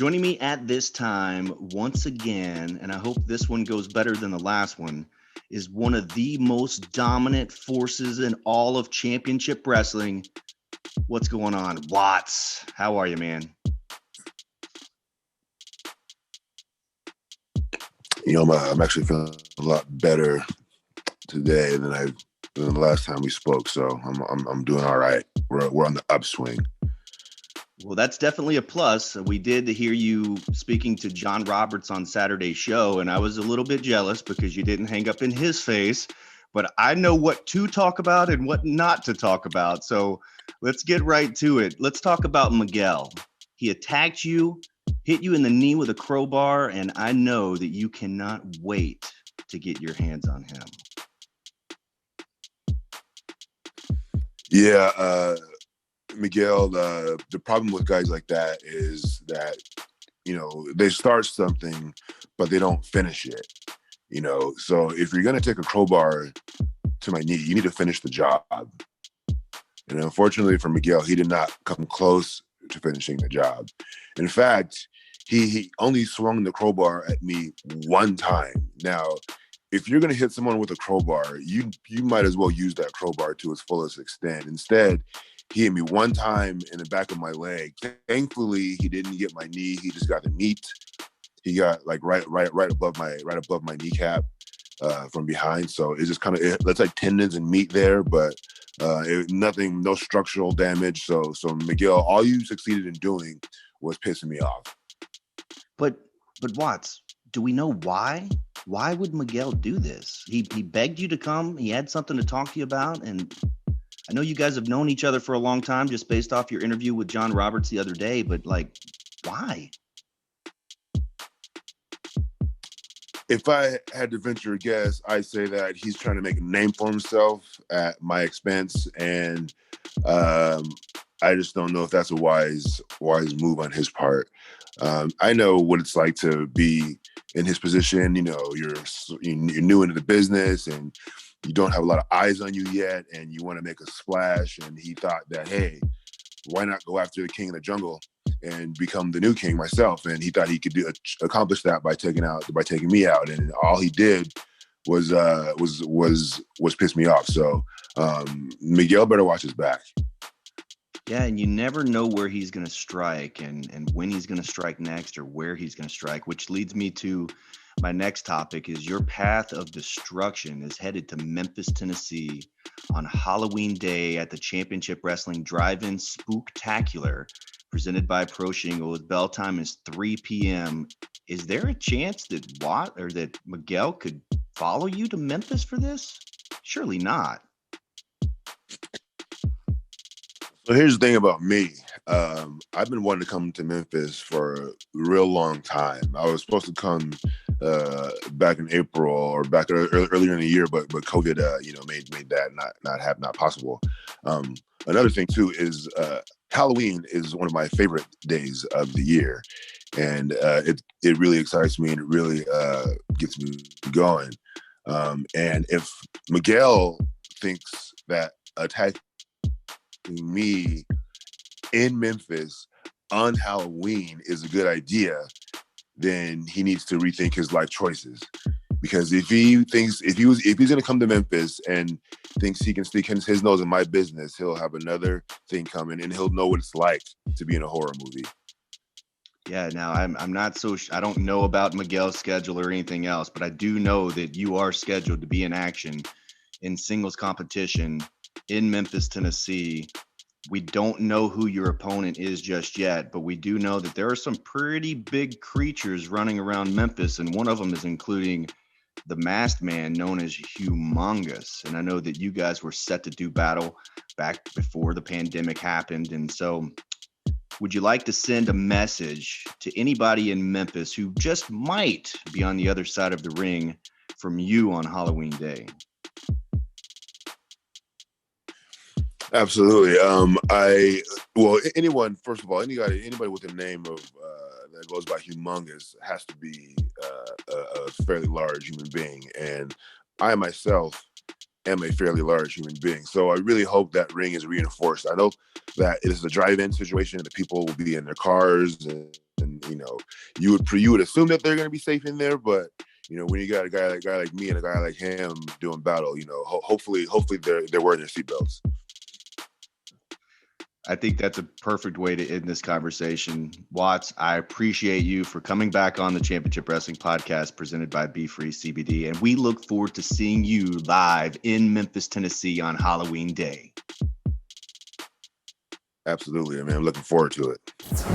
Joining me at this time once again, and I hope this one goes better than the last one, is one of the most dominant forces in all of championship wrestling. What's going on, Watts? How are you, man? I'm actually feeling a lot better today than the last time we spoke. So I'm doing all right. We're on the upswing. Well, that's definitely a plus. We did hear you speaking to John Roberts on Saturday's show, and I was a little bit jealous because you didn't hang up in his face. But I know what to talk about and what not to talk about. So let's get right to it. Let's talk about Miguel. He attacked you, hit you in the knee with a crowbar, and I know that you cannot wait to get your hands on him. Yeah, Miguel, the problem with guys like that is that, they start something, but they don't finish it. So if you're going to take a crowbar to my knee, you need to finish the job. And unfortunately for Miguel, he did not come close to finishing the job. In fact, he only swung the crowbar at me one time. Now, if you're going to hit someone with a crowbar, you might as well use that crowbar to its fullest extent. Instead, he hit me one time in the back of my leg. Thankfully, he didn't get my knee. He just got the meat. He got like right above my kneecap from behind. So it's just that's like tendons and meat there, but nothing, no structural damage. So Miguel, all you succeeded in doing was pissing me off. But Watts, do we know why? Why would Miguel do this? He begged you to come. He had something to talk to you about. And I know you guys have known each other for a long time just based off your interview with John Roberts the other day. But, why? If I had to venture a guess, I'd say that he's trying to make a name for himself at my expense. And I just don't know if that's a wise move on his part. I know what it's like to be in his position. You're new into the business and you don't have a lot of eyes on you yet, and you want to make a splash. And he thought that, hey, why not go after the king of the jungle and become the new king myself? And he thought he could accomplish that by taking me out. And all he did was piss me off. So Miguel better watch his back. Yeah, and you never know where he's going to strike and when he's going to strike next or where he's going to strike, which leads me to my next topic is your path of destruction is headed to Memphis, Tennessee on Halloween Day at the Championship Wrestling Drive-In SPOOKtacular presented by Pro Shingle. His bell time is 3 p.m. Is there a chance that Miguel could follow you to Memphis for this? Surely not. So here's the thing about me. I've been wanting to come to Memphis for a real long time. I was supposed to come back in April or back earlier in the year, but COVID, made that not possible. Another thing too is Halloween is one of my favorite days of the year, and it really excites me and it really gets me going. And if Miguel thinks that attacking me in Memphis on Halloween is a good idea, then he needs to rethink his life choices. Because if he's going to come to Memphis and thinks he can stick his nose in my business, he'll have another thing coming and he'll know what it's like to be in a horror movie. Yeah, now I'm not so I don't know about Miguel's schedule or anything else, but I do know that you are scheduled to be in action in singles competition in Memphis, Tennessee. We don't know who your opponent is just yet, but we do know that there are some pretty big creatures running around Memphis, and one of them is including the masked man known as Humongous. And I know that you guys were set to do battle back before the pandemic happened. And so would you like to send a message to anybody in Memphis who just might be on the other side of the ring from you on Halloween Day? Absolutely. Anyone, first of all, anybody with a name of that goes by Humongous has to be a fairly large human being, and I myself am a fairly large human being. So I really hope that ring is reinforced. I know that it is a drive-in situation, and the people will be in their cars and You know, you would assume that they're going to be safe in there, but you know, when you got a guy like me and a guy like him doing battle, you know, hopefully they're wearing their seatbelts. I think that's a perfect way to end this conversation. Watts, I appreciate you for coming back on the Championship Wrestling Podcast presented by BFree CBD, and we look forward to seeing you live in Memphis, Tennessee on Halloween Day. Absolutely, man. I'm looking forward to it.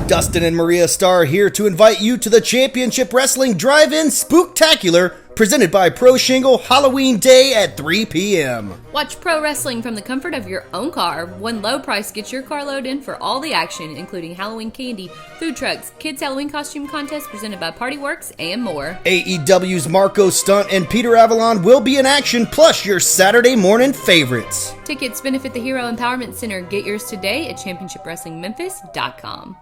Dustin and Maria Starr here to invite you to the Championship Wrestling Drive-In Spooktacular presented by Pro Shingle Halloween Day at 3 p.m. Watch pro wrestling from the comfort of your own car. One low price gets your carload in for all the action, including Halloween candy, food trucks, kids Halloween costume contest presented by Party Works, and more. AEW's Marco Stunt and Peter Avalon will be in action, plus your Saturday morning favorites. Tickets benefit the Hero Empowerment Center. Get yours today at championshipwrestlingmemphis.com.